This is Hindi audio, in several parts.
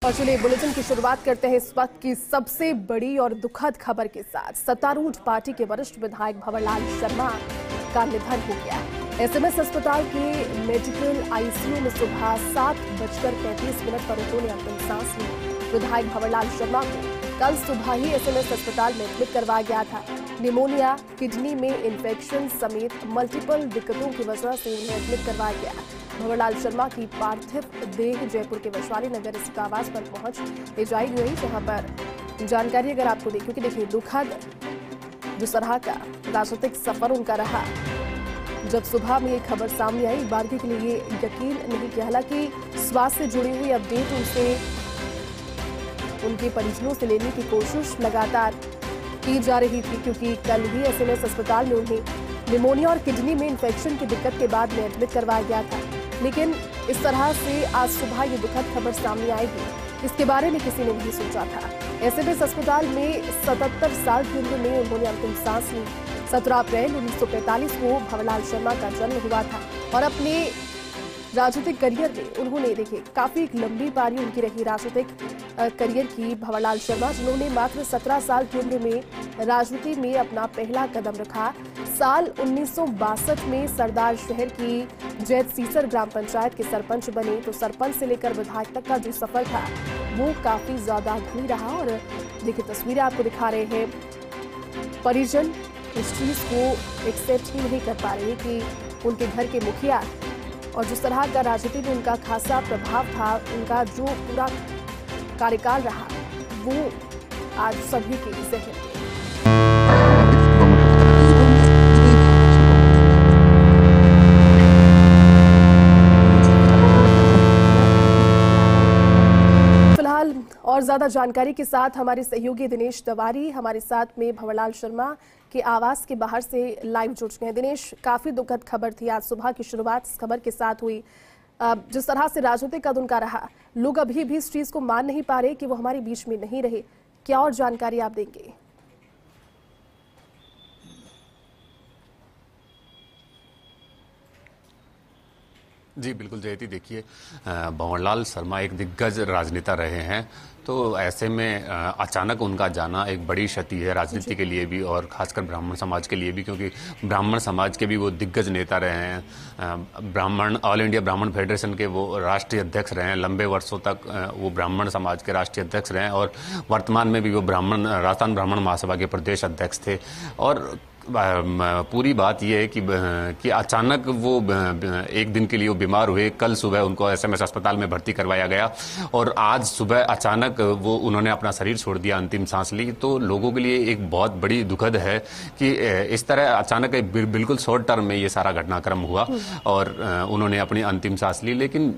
और चलिए बुलेटिन की शुरुआत करते हैं इस वक्त की सबसे बड़ी और दुखद खबर के साथ। सत्तारूढ़ पार्टी के वरिष्ठ विधायक भंवरलाल शर्मा का निधन हो गया। एसएमएस अस्पताल के मेडिकल आईसीयू में सुबह 7:35 पर उन्होंने अंतिम सांस ली। विधायक भंवरलाल शर्मा को कल सुबह ही एसएमएस अस्पताल में एडमिट करवाया गया था। निमोनिया, किडनी में इन्फेक्शन समेत मल्टीपल दिक्कतों की वजह से उन्हें एडमिट करवाया गया। भंवरलाल शर्मा की पार्थिव देह जयपुर के वैशाली नगर स्थित आवास पर पहुंच ले जाई गई, जहां पर जानकारी अगर आपको दें, क्योंकि देखिए दुखद जिस तरह का राजनीतिक सफर उनका रहा, जब सुबह में ये खबर सामने आई, बार के लिए ये यकीन नहीं किया। हालांकि स्वास्थ्य से जुड़ी हुई अपडेट उनसे उनके परिजनों से लेने की कोशिश लगातार की जा रही थी, क्योंकि कल ही एसएमएस अस्पताल में उन्हें निमोनिया और किडनी में इन्फेक्शन की दिक्कत के बाद में एडमिट करवाया गया था। लेकिन इस तरह से आज सुबह ये दुखद खबर सामने आएगी, इसके बारे में किसी ने नहीं सोचा था। एसएमएस अस्पताल में 77 साल की उम्र में उन्होंने अंतिम सांस ली। 17 अप्रैल 1945 को भंवरलाल शर्मा का जन्म हुआ था और अपने राजनीतिक करियर में उन्होंने देखिए काफी एक लंबी पारी उनकी रही राजनीतिक करियर की। भंवरलाल शर्मा जिन्होंने मात्र 17 साल की उम्र में राजनीति में अपना पहला कदम रखा। साल 1962 में सरदार शहर की जैत सीसर ग्राम पंचायत के सरपंच बने, तो सरपंच से लेकर विधायक तक का जो सफर था वो काफी ज्यादा घनी रहा। और देखिए तस्वीरें आपको दिखा रहे हैं, परिजन इस चीज को एक्सेप्ट ही नहीं कर पा रहे कि उनके घर के मुखिया और जिस तरह का राजनीति में उनका खासा प्रभाव था, उनका जो पूरा कार्यकाल रहा वो आज सभी के जहन में। फिलहाल और ज्यादा जानकारी के साथ हमारे सहयोगी दिनेश तिवारी हमारे साथ में भंवरलाल शर्मा के आवास के बाहर से लाइव जुड़ चुके हैं। दिनेश, काफी दुखद खबर थी, आज सुबह की शुरुआत इस खबर के साथ हुई। जिस तरह से राजनीतिक कद उनका रहा, लोग अभी भी इस चीज को मान नहीं पा रहे कि वो हमारे बीच में नहीं रहे। क्या और जानकारी आप देंगे? जी बिल्कुल जयती, देखिए भंवरलाल शर्मा एक दिग्गज राजनेता रहे हैं, तो ऐसे में अचानक उनका जाना एक बड़ी क्षति है राजनीति के लिए भी और खासकर ब्राह्मण समाज के लिए भी, क्योंकि ब्राह्मण समाज के भी वो दिग्गज नेता रहे हैं। ब्राह्मण ऑल इंडिया ब्राह्मण फेडरेशन के वो राष्ट्रीय अध्यक्ष रहे हैं, लंबे वर्षों तक वो ब्राह्मण समाज के राष्ट्रीय अध्यक्ष रहे हैं और वर्तमान में भी वो राजस्थान ब्राह्मण महासभा के प्रदेश अध्यक्ष थे। और पूरी बात यह है कि अचानक वो एक दिन के लिए वो बीमार हुए। कल सुबह उनको एसएमएस अस्पताल में भर्ती करवाया गया और आज सुबह अचानक वो उन्होंने अपना शरीर छोड़ दिया, अंतिम सांस ली। तो लोगों के लिए एक बहुत बड़ी दुखद है कि इस तरह अचानक बिल्कुल शॉर्ट टर्म में ये सारा घटनाक्रम हुआ और उन्होंने अपनी अंतिम सांस ली। लेकिन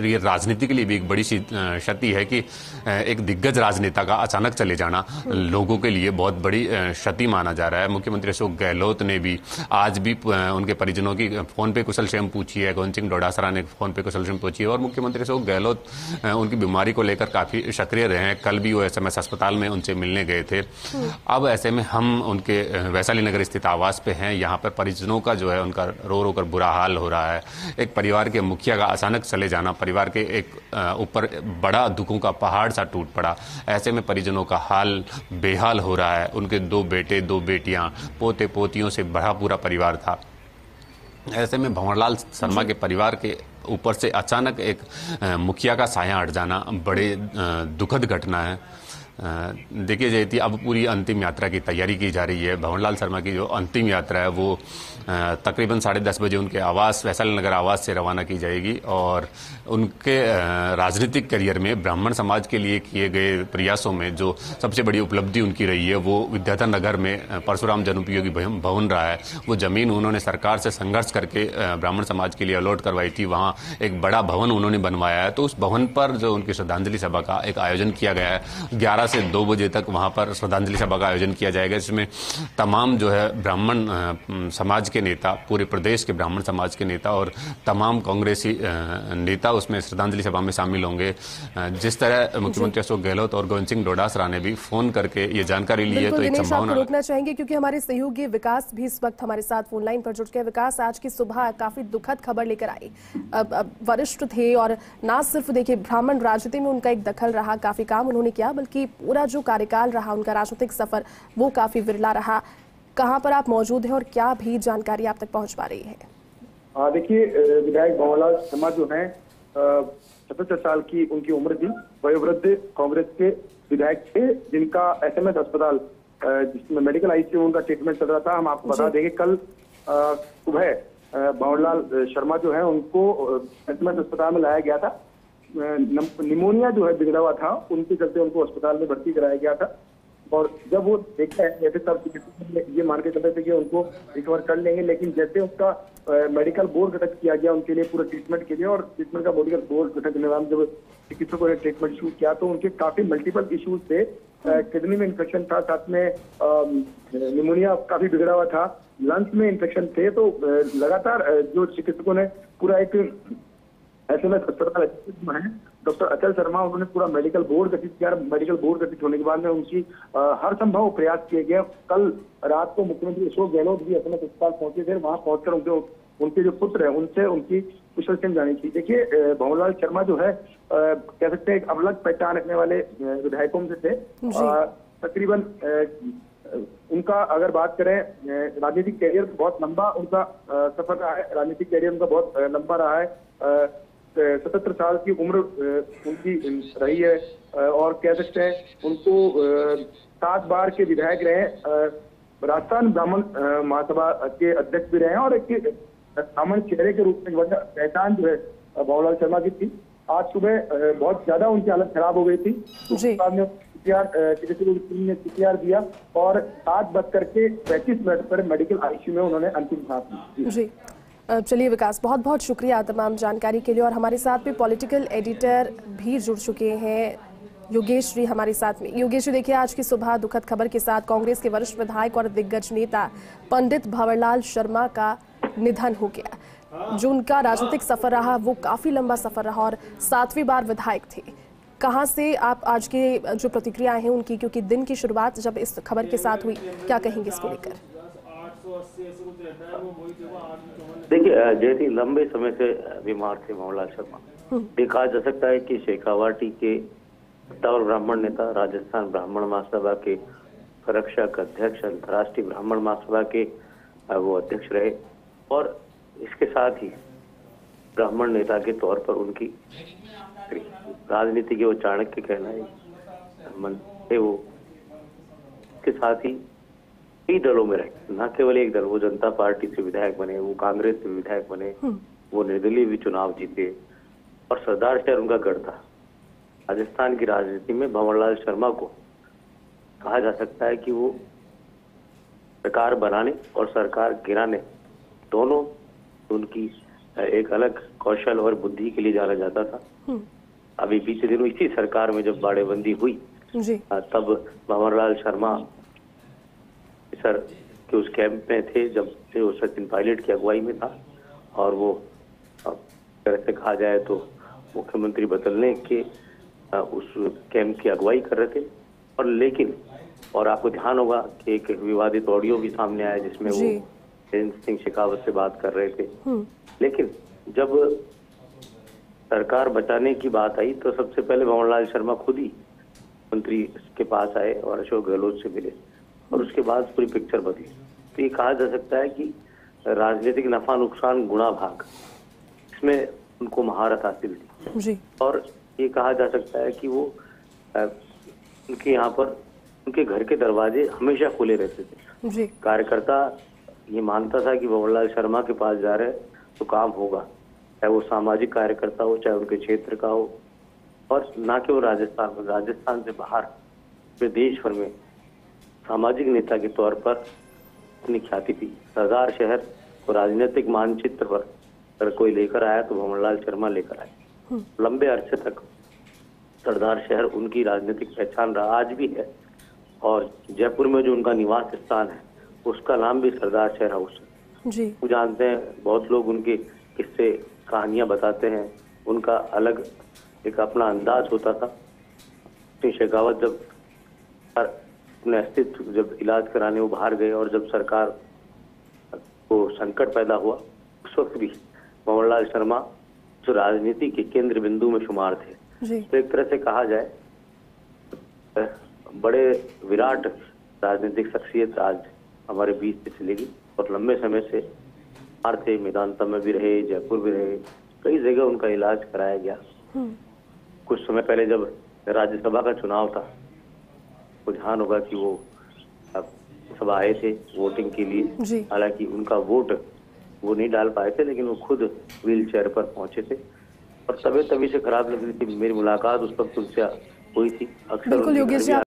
ये राजनीति के लिए भी एक बड़ी क्षति है कि एक दिग्गज राजनेता का अचानक चले जाना लोगों के लिए बहुत बड़ी क्षति माना जा रहा है। मुख्यमंत्री अशोक गहलोत ने भी आज भी उनके परिजनों की फोन पे कुशलक्षेम पूछी है, गोविंद सिंह डोटासरा ने फोन पे कुशलक्षेम पूछी है और मुख्यमंत्री अशोक गहलोत उनकी बीमारी को लेकर काफी सक्रिय रहे हैं। कल भी वो एसएमएस अस्पताल में उनसे मिलने गए थे। अब ऐसे में हम उनके वैशाली नगर स्थित आवास पे हैं, यहाँ पर परिजनों का जो है उनका रो रो कर बुरा हाल हो रहा है। एक परिवार के मुखिया का अचानक चले जाना परिवार के एक ऊपर बड़ा दुखों का पहाड़ सा टूट पड़ा। ऐसे में परिजनों का हाल बेहाल हो रहा है। उनके 2 बेटे 2 बेटियां, पोते पोतियों से बड़ा पूरा परिवार था। ऐसे में भंवरलाल शर्मा के परिवार के ऊपर से अचानक एक मुखिया का साया हट जाना बड़े दुखद घटना है। देखिए जयती, अब पूरी अंतिम यात्रा की तैयारी की जा रही है। भंवरलाल शर्मा की जो अंतिम यात्रा है वो तकरीबन 10:30 बजे उनके आवास वैशाली नगर आवास से रवाना की जाएगी और उनके राजनीतिक करियर में ब्राह्मण समाज के लिए किए गए प्रयासों में जो सबसे बड़ी उपलब्धि उनकी रही है वो विद्याधर नगर में परशुराम जनोपयोगी भवन रहा है। वो जमीन उन्होंने सरकार से संघर्ष करके ब्राह्मण समाज के लिए अलॉट करवाई थी, वहाँ एक बड़ा भवन उन्होंने बनवाया है। तो उस भवन पर जो उनकी श्रद्धांजलि सभा का एक आयोजन किया गया है, 11 से 2 बजे तक वहां पर श्रद्धांजलि सभा का आयोजन किया जाएगा, जिसमें तमाम जो है ब्राह्मण समाज के नेता, पूरे प्रदेश के ब्राह्मण समाज के नेता और तमाम कांग्रेसी नेता उसमें श्रद्धांजलि सभा में शामिल होंगे। जिस तरह मुख्यमंत्री अशोक गहलोत और गोविंद सिंह डोटासरा ने भी फोन करके ये जानकारी ली है, तो एक संभावना रोकना चाहेंगे क्योंकि हमारे सहयोगी विकास भी इस वक्त हमारे साथ फोन लाइन पर जुड़ गए। विकास, आज की सुबह काफी दुखद खबर लेकर आई। वरिष्ठ थे और ना सिर्फ देखिए ब्राह्मण राजनीति में उनका एक दखल रहा, काफी काम उन्होंने किया, बल्कि पूरा जो कार्यकाल रहा उनका राजनीतिक सफर वो काफी विरला रहा। कहां पर आप मौजूद हैं और क्या भी जानकारी आप तक पहुंच पा रही है? देखिए, विधायक भंवरलाल शर्मा जो है 77 साल की उनकी उम्र थी। वयोवृद्ध कांग्रेस के विधायक थे जिनका SMS अस्पताल जिसमें मेडिकल ICU में उनका ट्रीटमेंट चल रहा था। हम आपको बता देंगे कल सुबह भंवरलाल शर्मा जो है उनको SMS अस्पताल में लाया गया था। निमोनिया जो है बिगड़ा हुआ था, उनके चलते उनको अस्पताल में भर्ती कराया गया था। और जब वो देखते हैं जैसे सब ये मान के चल रहे थे कि उनको रिकवर कर लेंगे, लेकिन जैसे उसका मेडिकल बोर्ड गठित किया गया उनके लिए पूरे ट्रीटमेंट के लिए, और ट्रीटमेंट का मेडिकल बोर्ड गठित करने में जब चिकित्सकों ने ट्रीटमेंट शुरू किया तो उनके काफी मल्टीपल इश्यूज थे। किडनी में इन्फेक्शन था, साथ में निमोनिया काफी बिगड़ा हुआ था, लंग्स में इन्फेक्शन थे। तो लगातार जो चिकित्सकों ने पूरा एक SMS अस्पताल है डॉक्टर अचल शर्मा, उन्होंने पूरा मेडिकल बोर्ड गठित किया। मेडिकल बोर्ड गठित होने के बाद में उनकी हर संभव प्रयास किए गए। कल रात को मुख्यमंत्री अशोक गहलोत भी SMS अस्पताल पहुंचे थे। वहां पहुंचकर उनके जो पुत्र है उनसे उनकी कुशलक्षेम जानी थी। देखिए, भंवरलाल शर्मा जो है कह सकते हैं एक अलग पहचान रखने वाले विधायकों में से थे। तकरीबन उनका अगर बात करें राजनीतिक कैरियर बहुत लंबा उनका सफर रहा है। राजनीतिक कैरियर उनका बहुत लंबा रहा है। 77 साल की उम्र उनकी रही है और कह सकते हैं उनको 7 बार के विधायक रहे। राजस्थान ब्राह्मण महासभा के अध्यक्ष भी रहे और एक ब्राह्मण चेहरे के रूप में पहचान जो है भंवरलाल शर्मा की थी। आज सुबह बहुत ज्यादा उनकी हालत खराब हो गई थी। ने CPR दिया और 7:35 पर मेडिकल ICU में उन्होंने अंतिम सांस ली। चलिए विकास, बहुत बहुत शुक्रिया तमाम जानकारी के लिए। और हमारे साथ भी पॉलिटिकल एडिटर भी जुड़ चुके हैं, योगेश जी हमारे साथ में। योगेश जी, देखिए आज की सुबह दुखद खबर के साथ कांग्रेस के वरिष्ठ विधायक और दिग्गज नेता पंडित भंवरलाल शर्मा का निधन हो गया। जो उनका राजनीतिक सफर रहा वो काफी लंबा सफर रहा और 7वीं बार विधायक थे। कहां से आप आज के जो प्रतिक्रियाएं हैं उनकी, क्योंकि दिन की शुरुआत जब इस खबर के साथ हुई, क्या कहेंगे इसको लेकर? देखिए, जैसे लंबे समय से बीमार थे भंवरलाल शर्मा। ये कहा जा सकता है कि शेखावाटी के सत्तावर ब्राह्मण नेता, राजस्थान ब्राह्मण महासभा के संरक्षक अध्यक्ष, अंतर्राष्ट्रीय ब्राह्मण महासभा के वो अध्यक्ष रहे और इसके साथ ही ब्राह्मण नेता के तौर पर उनकी राजनीति के वो चाणक्य कहलाए मन थे। वो के साथ ही कई दलों में रहे, न केवल एक दल। वो जनता पार्टी से विधायक बने, वो कांग्रेस से विधायक बने, वो निर्दलीय भी चुनाव जीते और सरदार शहर उनका गढ़ था। राजस्थान की राजनीति में भंवरलाल शर्मा को कहा जा सकता है कि वो सरकार बनाने और सरकार गिराने दोनों उनकी एक अलग कौशल और बुद्धि के लिए जाना जाता था। अभी बीते दिनों इसी सरकार में जब बाड़ेबंदी हुई तब भंवरलाल शर्मा सर के उस कैंप में थे जब से वो सचिन पायलट की अगुवाई में था और वो तरह से कहा जाए तो मुख्यमंत्री बदलने के उस कैंप की अगुवाई कर रहे थे। और लेकिन और आपको ध्यान होगा कि एक विवादित ऑडियो भी सामने आया जिसमें वो चंद्र सिंह शेखावत से बात कर रहे थे। लेकिन जब सरकार बचाने की बात आई तो सबसे पहले भंवरलाल शर्मा खुद ही मंत्री के पास आए और अशोक गहलोत से मिले और उसके बाद पूरी पिक्चर बदली। तो ये कहा जा सकता है कि राजनीतिक नफा नुकसान गुणा भाग, इसमें उनको महारत हासिल थी। और ये कहा जा सकता है कि वो उनके यहाँ पर उनके घर के दरवाजे हमेशा खुले रहते थे। कार्यकर्ता ये मानता था कि भंवरलाल शर्मा के पास जा रहे तो काम होगा, चाहे वो सामाजिक कार्यकर्ता हो, चाहे उनके क्षेत्र का हो। और न केवल राजस्थान से बाहर देश भर में सामाजिक नेता के तौर पर अपनी ख्याति थी। सरदार शहर को राजनीतिक मानचित्र पर अगर कोई लेकर आया तो भंवरलाल शर्मा लेकर आए। लंबे अरसे तक सरदार शहर उनकी राजनीतिक पहचान रहा, आज भी है। और जयपुर में जो उनका निवास स्थान है उसका नाम भी सरदार शहर हाउस है। जी। वो जानते हैं, बहुत लोग उनके किस्से कहानियां बताते हैं, उनका अलग एक अपना अंदाज होता था। शेखावत जब अपने अस्तित्व जब इलाज कराने वो बाहर गए और जब सरकार को संकट पैदा हुआ उस वक्त भी भंवरलाल शर्मा जो राजनीति के केंद्र बिंदु में शुमार थे। जी। तो एक तरह से कहा जाए बड़े विराट राजनीतिक शख्सियत आज हमारे बीच से चली गई और लंबे समय से बाहर थे, मेदांता में भी रहे, जयपुर भी रहे, कई जगह उनका इलाज कराया गया। कुछ समय पहले जब राज्यसभा का चुनाव था, तो ध्यान होगा कि वो सब आए थे वोटिंग के लिए। हालांकि उनका वोट वो नहीं डाल पाए थे, लेकिन वो खुद व्हील चेयर पर पहुंचे थे और तबीयत तभी से खराब लग रही थी। मेरी मुलाकात उस वक्त उनसे हुई थी। अक्सर बिल्कुल योगेश जी।